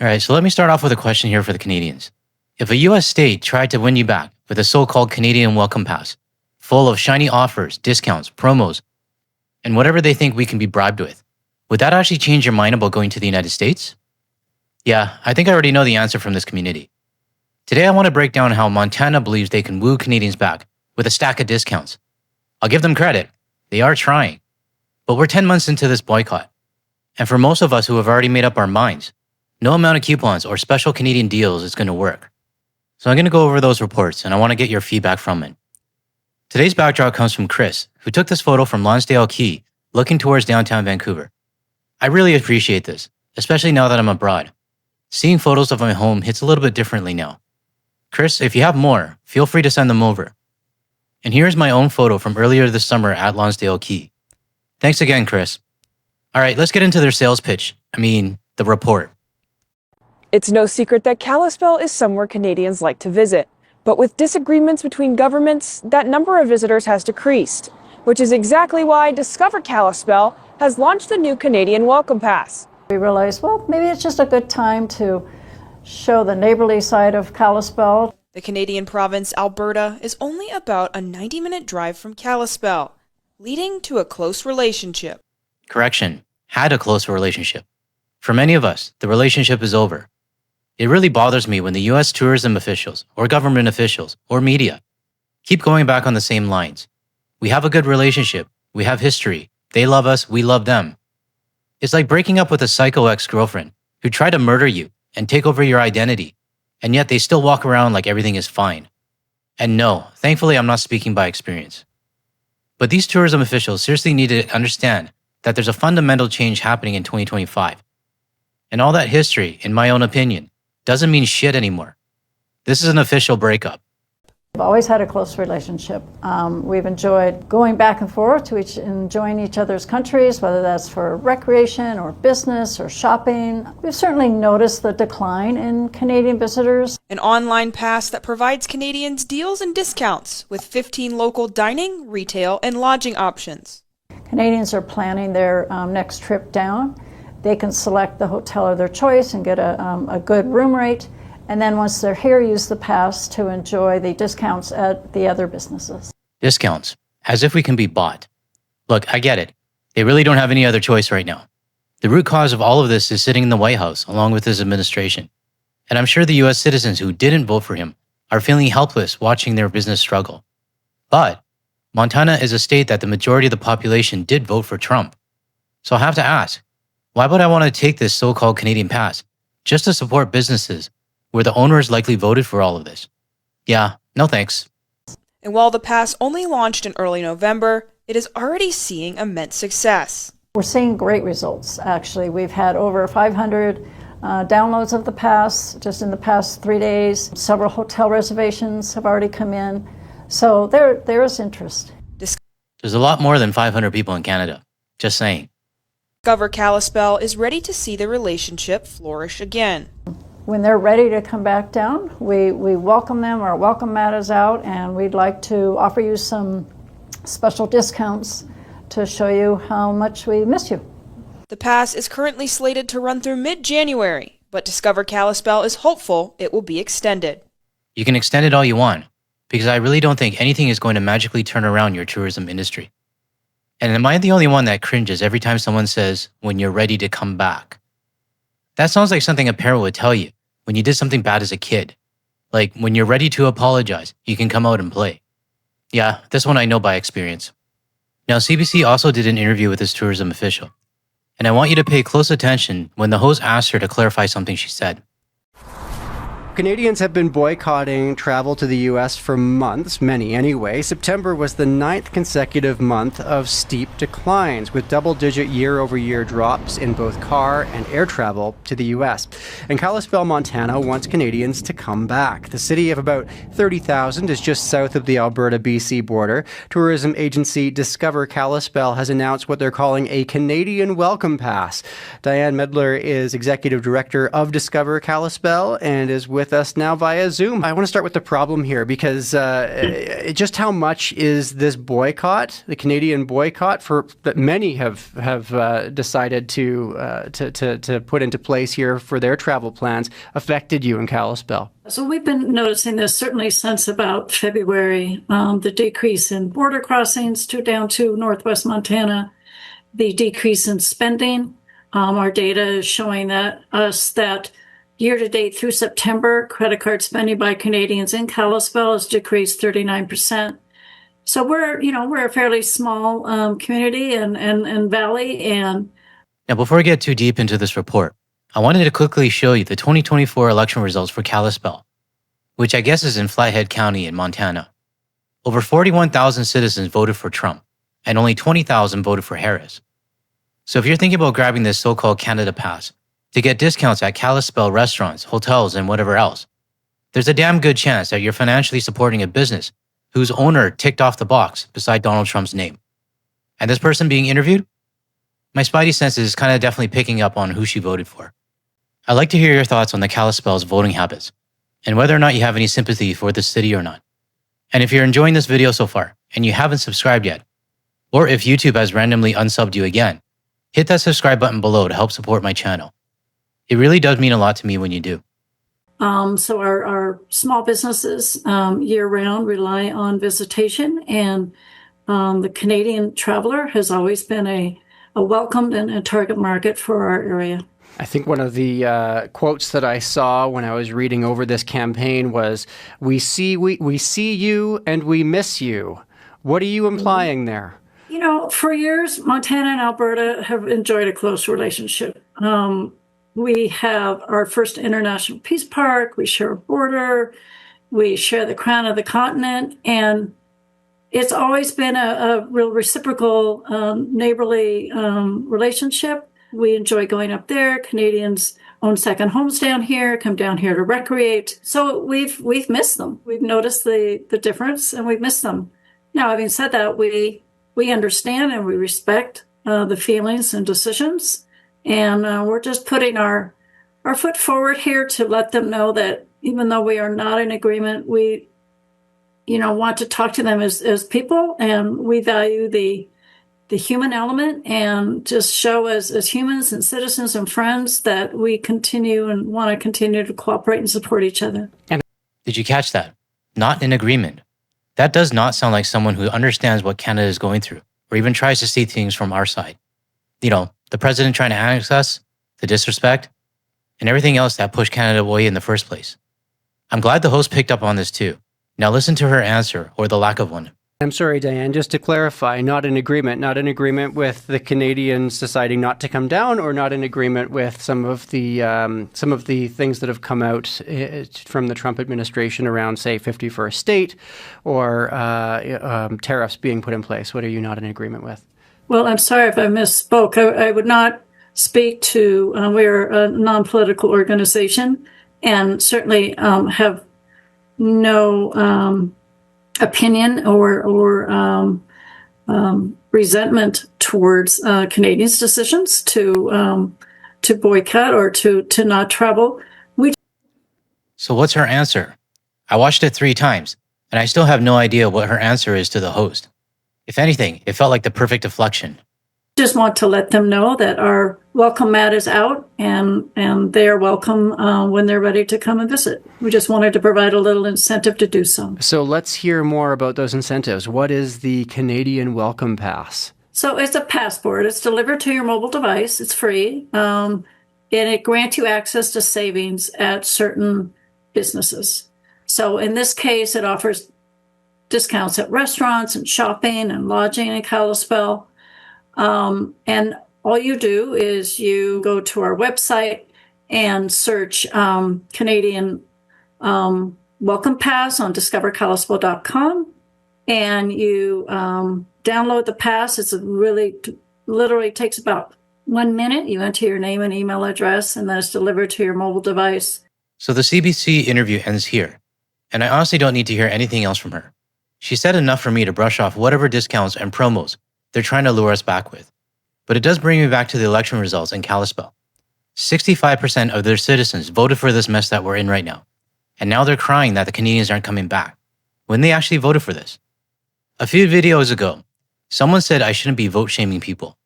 All right, so let me start off with a question here for the Canadians. If a US state tried to win you back with a so called Canadian welcome pass, full of shiny offers, discounts, promos, and whatever they think we can be bribed with, would that actually change your mind about going to the United States? Yeah, I think I already know the answer from this community. Today I want to break down how Montana believes they can woo Canadians back with a stack of discounts. I'll give them credit, they are trying. But we're 10 months into this boycott. And for most of us who have already made up our minds, no amount of coupons or special Canadian deals is going to work. So I'm going to go over those reports and I want to get your feedback from it. Today's backdrop comes from Chris, who took this photo from Lonsdale Quay, looking towards downtown Vancouver. I really appreciate this, especially now that I'm abroad. Seeing photos of my home hits a little bit differently now. Chris, if you have more, feel free to send them over. And here's my own photo from earlier this summer at Lonsdale Quay. Thanks again, Chris. All right, let's get into their sales pitch. The report. It's no secret that Kalispell is somewhere Canadians like to visit. But with disagreements between governments, that number of visitors has decreased, which is exactly why Discover Kalispell has launched the new Canadian Welcome Pass. We realized, well, maybe it's just a good time to show the neighborly side of Kalispell. The Canadian province, Alberta, is only about a 90-minute drive from Kalispell, leading to a close relationship. Correction, had a close relationship. For many of us, the relationship is over. It really bothers me when the US tourism officials, or government officials, or media keep going back on the same lines. We have a good relationship, we have history, they love us, we love them. It's like breaking up with a psycho ex-girlfriend who tried to murder you and take over your identity, and yet they still walk around like everything is fine. And no, thankfully I'm not speaking by experience. But these tourism officials seriously need to understand that there's a fundamental change happening in 2025. And all that history, in my own opinion, doesn't mean shit anymore. This is an official breakup. We've always had a close relationship. We've enjoyed going back and forth to enjoying each other's countries, whether that's for recreation or business or shopping. We've certainly noticed the decline in Canadian visitors. An online pass that provides Canadians deals and discounts with 15 local dining, retail, and lodging options. Canadians are planning their next trip down. They can select the hotel of their choice and get a good room rate. And then once they're here, use the pass to enjoy the discounts at the other businesses. Discounts, as if we can be bought. Look, I get it. They really don't have any other choice right now. The root cause of all of this is sitting in the White House along with his administration. And I'm sure the US citizens who didn't vote for him are feeling helpless watching their business struggle. But Montana is a state that the majority of the population did vote for Trump. So I have to ask, why would I want to take this so-called Canadian pass just to support businesses where the owners likely voted for all of this? Yeah, no thanks. And while the pass only launched in early November, it is already seeing immense success. We're seeing great results, actually. We've had over 500 downloads of the pass just in the past 3 days. Several hotel reservations have already come in. So there is interest. There's a lot more than 500 people in Canada. Just saying. Discover Kalispell is ready to see the relationship flourish again. When they're ready to come back down, we welcome them. Our welcome mat is out, and we'd like to offer you some special discounts to show you how much we miss you. The pass is currently slated to run through mid-January, but Discover Kalispell is hopeful it will be extended. You can extend it all you want, because I really don't think anything is going to magically turn around your tourism industry. And am I the only one that cringes every time someone says, when you're ready to come back? That sounds like something a parent would tell you when you did something bad as a kid. Like, when you're ready to apologize, you can come out and play. Yeah, this one I know by experience. Now, CBC also did an interview with this tourism official. And I want you to pay close attention when the host asked her to clarify something she said. Canadians have been boycotting travel to the U.S. for months, many anyway. September was the 9th consecutive month of steep declines, with double-digit year-over-year drops in both car and air travel to the U.S. And Kalispell, Montana wants Canadians to come back. The city of about 30,000 is just south of the Alberta-BC border. Tourism agency Discover Kalispell has announced what they're calling a Canadian Welcome Pass. Diane Medler is executive director of Discover Kalispell and is with with us now via Zoom. I want to start with the problem here because just how much is this boycott, the Canadian boycott, that many have decided to put into place here for their travel plans, affected you in Kalispell? So we've been noticing this certainly since about February, the decrease in border crossings down to northwest Montana, the decrease in spending. Our data is showing that year to date through September, credit card spending by Canadians in Kalispell has decreased 39%. So we're a fairly small community and valley. And Now, before we get too deep into this report, I wanted to quickly show you the 2024 election results for Kalispell, which I guess is in Flathead County in Montana. Over 41,000 citizens voted for Trump, and only 20,000 voted for Harris. So if you're thinking about grabbing this so-called Canada Pass to get discounts at Kalispell restaurants, hotels, and whatever else, there's a damn good chance that you're financially supporting a business whose owner ticked off the box beside Donald Trump's name. And this person being interviewed? My spidey senses is kind of definitely picking up on who she voted for. I'd like to hear your thoughts on the Kalispell's voting habits, and whether or not you have any sympathy for the city or not. And if you're enjoying this video so far, and you haven't subscribed yet, or if YouTube has randomly unsubbed you again, hit that subscribe button below to help support my channel. It really does mean a lot to me when you do. So our small businesses year-round rely on visitation, and the Canadian traveler has always been a welcomed and a target market for our area. I think one of the quotes that I saw when I was reading over this campaign was, we see you and we miss you. What are you implying there? For years, Montana and Alberta have enjoyed a close relationship. We have our first international peace park, we share a border, we share the crown of the continent, and it's always been a real reciprocal, neighborly relationship. We enjoy going up there. Canadians own second homes down here, come down here to recreate. So we've missed them. We've noticed the difference, and we've missed them. Now, having said that, we understand and we respect the feelings and decisions, and we're just putting our foot forward here to let them know that even though we are not in agreement, we want to talk to them as people, and we value the human element, and just show as humans and citizens and friends that we continue and want to continue to cooperate and support each other. Did you catch that? Not in agreement. That does not sound like someone who understands what Canada is going through, or even tries to see things from our side. The president trying to annex us, the disrespect, and everything else that pushed Canada away in the first place. I'm glad the host picked up on this too. Now listen to her answer, or the lack of one. I'm sorry, Diane, just to clarify, not in agreement with the Canadians deciding not to come down, or not in agreement with some of the things that have come out from the Trump administration around, say, 51st state, or tariffs being put in place. What are you not in agreement with? Well, I'm sorry if I misspoke. I would not speak to, we're a non-political organization, and certainly have no opinion or resentment towards Canadians' decisions to boycott or to not travel. So what's her answer? I watched it 3 times, and I still have no idea what her answer is to the host. If anything, it felt like the perfect deflection. Just want to let them know that our welcome mat is out, and they are welcome when they're ready to come and visit. We just wanted to provide a little incentive to do so. So let's hear more about those incentives. What is the Canadian Welcome Pass? So it's a passport. It's delivered to your mobile device. It's free. And it grants you access to savings at certain businesses. So in this case, it offers discounts at restaurants and shopping and lodging in Kalispell. And all you do is you go to our website and search Canadian Welcome Pass on discoverkalispell.com, and you download the pass. It's literally takes about 1 minute. You enter your name and email address, and then it's delivered to your mobile device. So the CBC interview ends here, and I honestly don't need to hear anything else from her. She said enough for me to brush off whatever discounts and promos they're trying to lure us back with. But it does bring me back to the election results in Kalispell. 65% of their citizens voted for this mess that we're in right now. and now they're crying that the Canadians aren't coming back, when they actually voted for this. A few videos ago, someone said I shouldn't be vote shaming people.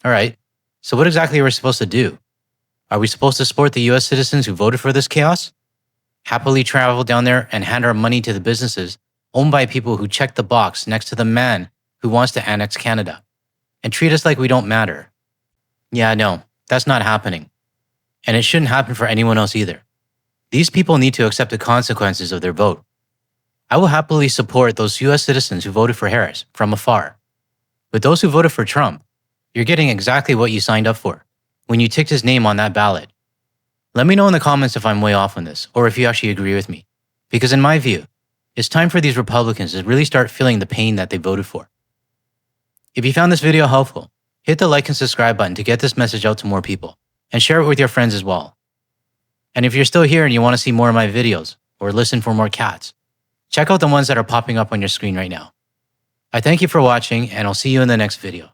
All right, so what exactly are we supposed to do? Are we supposed to support the US citizens who voted for this chaos? Happily travel down there and hand our money to the businesses owned by people who check the box next to the man who wants to annex Canada and treat us like we don't matter? Yeah, no, that's not happening. And it shouldn't happen for anyone else either. These people need to accept the consequences of their vote. I will happily support those US citizens who voted for Harris from afar. But those who voted for Trump, you're getting exactly what you signed up for when you ticked his name on that ballot. Let me know in the comments if I'm way off on this, or if you actually agree with me. Because in my view, it's time for these Republicans to really start feeling the pain that they voted for. If you found this video helpful, hit the like and subscribe button to get this message out to more people, and share it with your friends as well. And if you're still here and you want to see more of my videos, or listen for more cats, check out the ones that are popping up on your screen right now. I thank you for watching, and I'll see you in the next video.